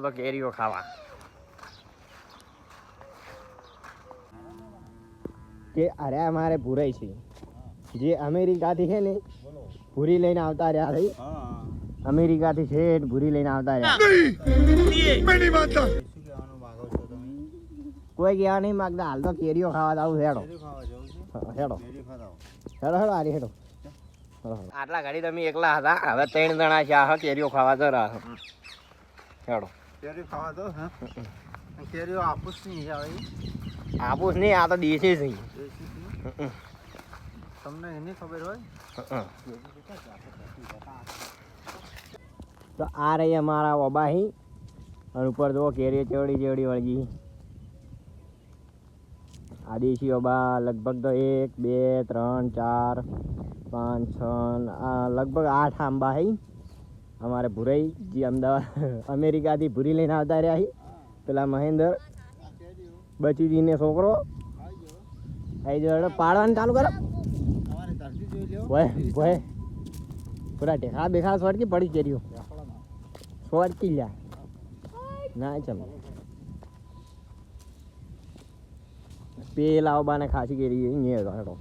તો કેરીઓ ખાવા કે અરે અમારે ભૂરાઈ છે જે અમેરિકાથી છે ને ભૂરી લઈને આવતા રહ્યા થઈ અમેરિકાથી છે ભૂરી લઈને આવતા રહ્યા કોઈ ગયા નહીં માગતા હાલ તો કેરીઓ ખાવા આવું હેડો હેડો હેડો હેડો આરી હેડો આટલા ઘડી તમે એકલા હતા હવે 3 જણા છે આ કેરીઓ ખાવા જરા હેડો કેરી ખાવા દો હા કેરીઓ આપુસ નહીં આવે આપુસ નહીં આ તો દેશી છે તમને એની ખબર હોય તો આ રહી અમારા ઓબાહી અને ઉપર જો કેરી ચેવડી ચેવડી વળગી આ દેશી ઓબા લગભગ તો 1 2 3 4 5 6 લગભગ 8 આંબા હઈ અમારે ભૂરાઈ જે અમદાવાદ અમેરિકાથી ભૂરી લઈને આવતા રહ્યા હી પેલા મહેન્દ્ર બચીજીને છોકરો આવી જો પાડવાનું ચાલુ કરો ભય પૂરા ઢેખા બેખા સોટકી પડી કેરીઓ સોટકી લ્યા ના ચાલો પેલા ઓબાને ખાસી કેરી અહીંયા હેડો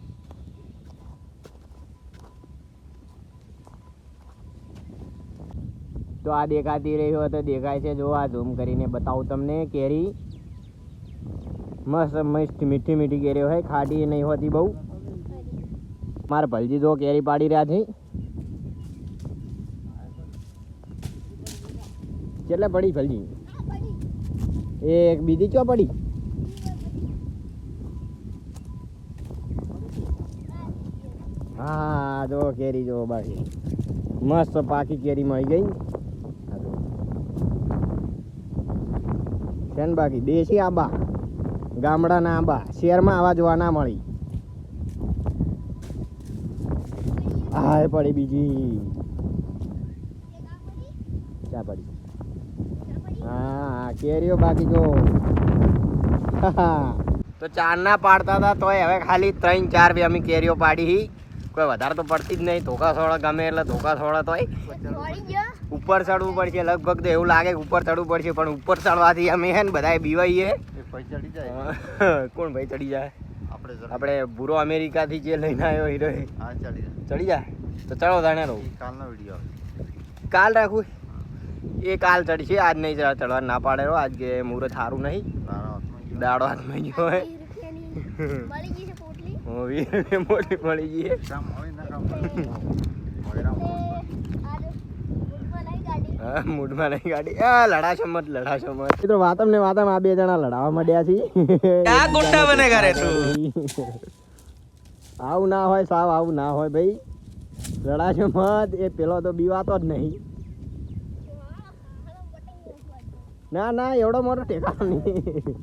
તો આ દેખાતી રહ્યો તો દેખાય છે જો આ ઝૂમ કરીને બતાવું તમને કેરી મસ્ત મસ્ત મીઠી મીઠી કેરી હોય ખાટી નહીં હોતી બહુ મારા ભલજી જો કેરી પાડી રહ્યા છે કેટલે પડી ભલજી એક બીજી ચો પડી હા જો કેરી જો બાકી મસ્ત પાકી કેરી મળી ગઈ છે ને બાકી દેશી આંબા ગામડાના આંબા શહેરમાં આવા જોવા ના મળી હા પડી બીજી ક્યાં પડી હા કેરીઓ બાકી જો તો 4 ના પાડતા હતા તોય હવે ખાલી 3 4 અમે કેરીઓ પાડી કોઈ વધારે તો પડતી જ નહીં ધોકા થોડા ગમે એટલે ધોકા થોડા તોય ઉપર ચડવું પડશે લગભગ તો એવું લાગે કે ઉપર ચડવું પડશે પણ ઉપર ચડવાથી અમે હે ને બધાએ બીવાઈએ ચડી જાય કોણ ભાઈ ચડી જાય આપણે ભૂરો અમેરિકાથી જે લઈને આવ્યો હીરો હા ચડી જાય તો ચડો તાણે રહું કાલનો વિડીયો કાલ રાખું એ કાલ ચડશે આજ નહીં ચડવા ના પાડે આજ કે મુહૂર્ત સારું નહીં દાડો હાથમાં ગયો હે મોટી મળી ગઈ મૂડમાં નહીં ગાડી લડાશો મત મિત્રો વાતમ ને વાતમ આ 2 જણા લડાવા માંડ્યા છે આવું ના હોય સાવ આવું ના હોય ભાઈ લડાશો મત એ પેલો તો બીવાતો જ નહીં ના એવડો મોટો ટેકાનો નહીં